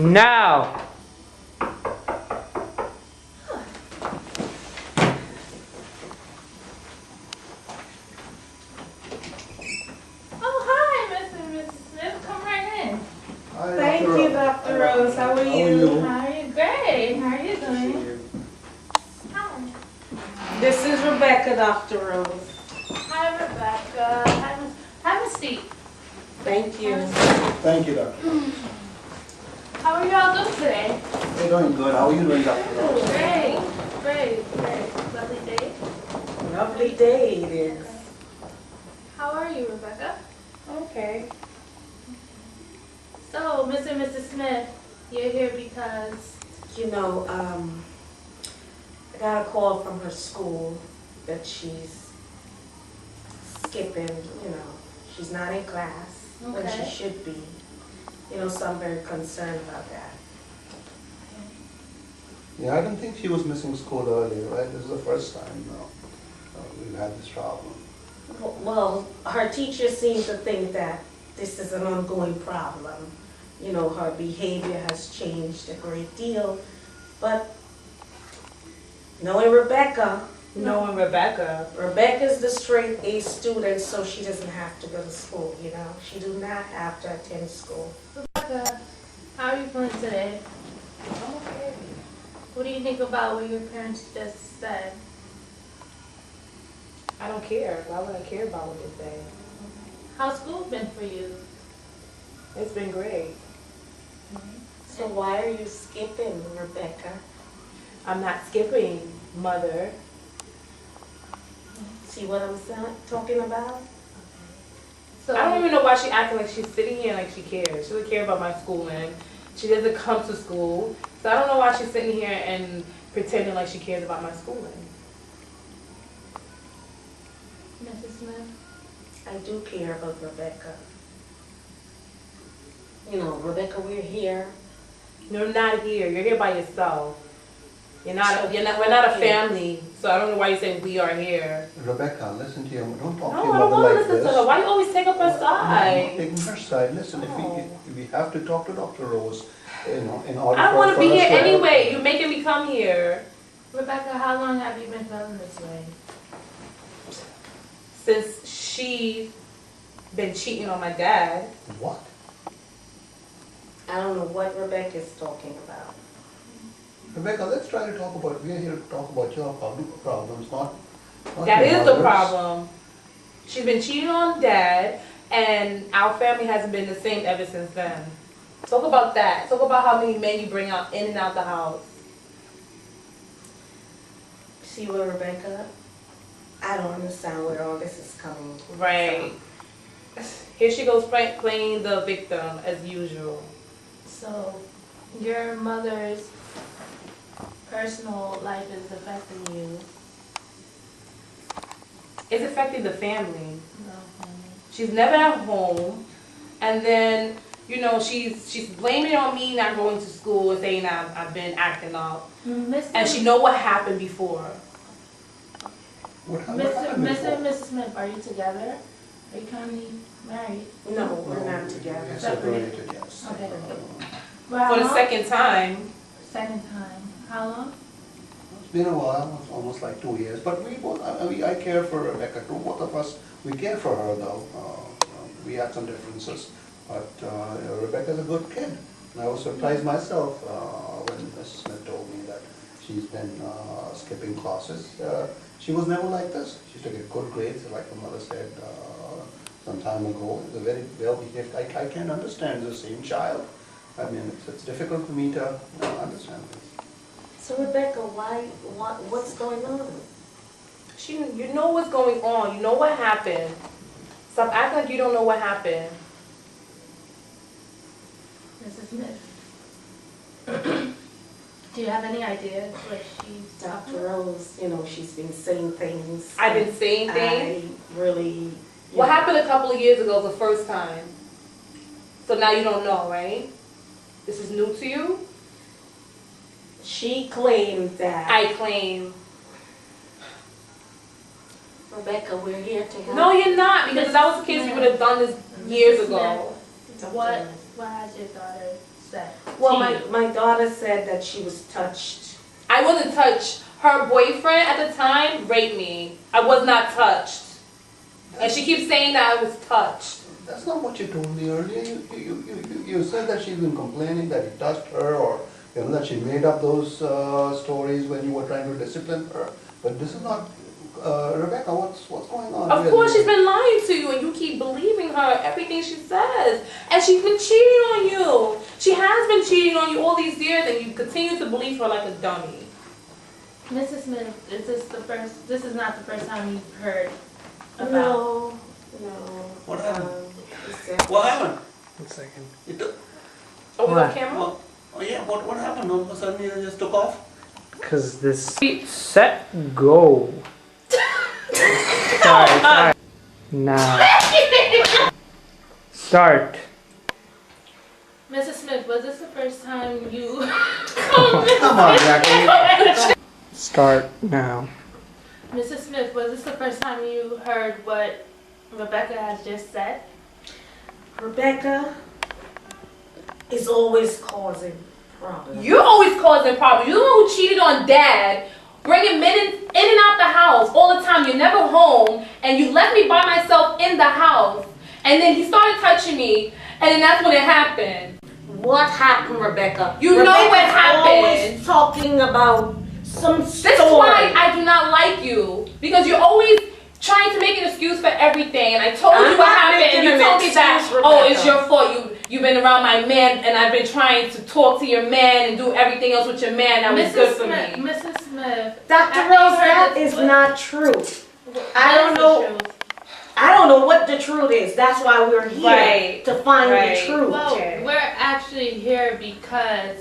Now! Oh, hi, Mr. and Mrs. Smith. Come right in. Hi, Thank Dr. you, Dr. Rose. How are How are you? you? How are you? Great. How are you doing? Hi. This is Rebecca, Dr. Rose. Hi, Rebecca. Have a seat. Thank you. Thank you, Doctor. How are y'all doing today? We're doing good. How are you doing, Dr. Rose? Great. Great. Lovely day. Lovely day it is. How are you, Rebecca? Okay. So, Mr. and Mrs. Smith, you're here because... You know, I got a call from her school that she's skipping, she's not in class when she Okay. should be. So I'm very concerned about that. Yeah, I don't think she was missing school earlier, right? This is the first time we've had this problem. Well, her teacher seems to think that this is an ongoing problem. Her behavior has changed a great deal, but knowing Rebecca, Rebecca's the straight A student, so she doesn't have to go to school, She do not have to attend school. Rebecca, how are you feeling today? Okay. What do you think about what your parents just said? I don't care. Why would I care about what they say? How's school been for you? It's been great. So why are you skipping, Rebecca? I'm not skipping, Mother. See what I'm talking about? So, I don't even know why she acting like she's sitting here like she cares. She doesn't care about my schooling. She doesn't come to school. So I don't know why she's sitting here and pretending like she cares about my schooling. Mrs. Smith? I do care about Rebecca. Rebecca, we're here. You're not here. You're here by yourself. We're not a family. So I don't know why you're saying we are here. Rebecca, listen to your mother. Don't talk to No, your I don't mother want like to listen this. to her. Why do you always take up her I'm not side? taking her side. Listen, No. if we have to talk to Dr. Rose, in order I don't want to be for us here to have- anyway. You're making me come here. Rebecca, how long have you been feeling this way? Since she been cheating on my dad. What? I don't know what Rebecca's talking about. Rebecca, let's try to talk about, we're here to talk about your problems, not That your is the mother's. problem. She's been cheating on dad, and our family hasn't been the same ever since then. Talk about that. Talk about how many men you bring out in and out the house. See what, Rebecca? I don't understand where all this is coming from. Right. Here she goes playing the victim as usual. So, your mother's personal life is affecting you. It's affecting the family. No, She's never at home, and then she's blaming it on me not going to school and saying I've been acting up, and she know what happened before. What Mr. happened Mr. and before? Mrs. Smith, are you together? Are you currently married? No, we're not We're together. separated, yes. Okay. Uh, For how For the long? second time. Second time. How long? It's been a while, it's almost like 2 years, but we both, I care for Rebecca too, both of us, we care for her though. We had some differences, but Rebecca's a good kid. And I was surprised myself when Mrs. Smith told me that she's been skipping classes. She was never like this. She took a good grades, like her mother said some time ago. She's a very well behaved. I can't understand the same child. I mean, it's difficult for me to understand this. So, Rebecca, what's going on? You know what's going on. You know what happened. Stop acting like you don't know what happened. Mrs. Smith. Do you have any idea what she's talking Dr. about? Rose, she's been saying things. I've been saying things. I really... What happened a couple of years ago was the first time. So now you don't know, right? This is new to you? She claimed that... I claim. Rebecca, we're here to help. No, you're not, because if that was the case, you would have done this years ago. What has your daughter said? Well, to you? my daughter said that she was touched. I wasn't touched. Her boyfriend at the time raped me. I was not touched. And she keeps saying that I was touched. That's not what you told me earlier. You said that she's been complaining that he touched her, or that she made up those stories when you were trying to discipline her. But this is not Rebecca. What's going on? Of course she's been lying to you and you keep believing her, everything she says. And she's been cheating on you. She has been cheating on you all these years and you continue to believe her like a dummy. Mrs. Smith, this is not the first time you've heard about. No. What happened? He said- What happened? 1 second. You took, Oh, we What? on camera? oh yeah. What happened? All of a sudden you just took off. Cause this set go. Sorry. Now. Start. Mrs. Smith, was this the first time you? Come on, Jackie. Start now. Mrs. Smith, was this the first time you heard what Rebecca has just said? Rebecca is always causing problems. You're always causing problems. You're the one who cheated on Dad, bringing men in and out the house all the time. You're never home, and you left me by myself in the house. And then he started touching me, and then that's when it happened. What happened, Rebecca? You know what Rebecca's happened. Always talking about some story. That's why I do not like you, because you're always trying to make an excuse for everything. And I told I'm you what not happened. making You an told me that, excuse, oh, it's Rebecca. your fault. You've been around my man, and I've been trying to talk to your man and do everything else with your man that was good for Smith, me. Mrs. Smith. Dr. after you Rose, heard that this, is what- not true. what I don't is the know. truth? I don't know what the truth is. That's why we're here Right. to find Right. the truth. Well, Okay. we're actually here because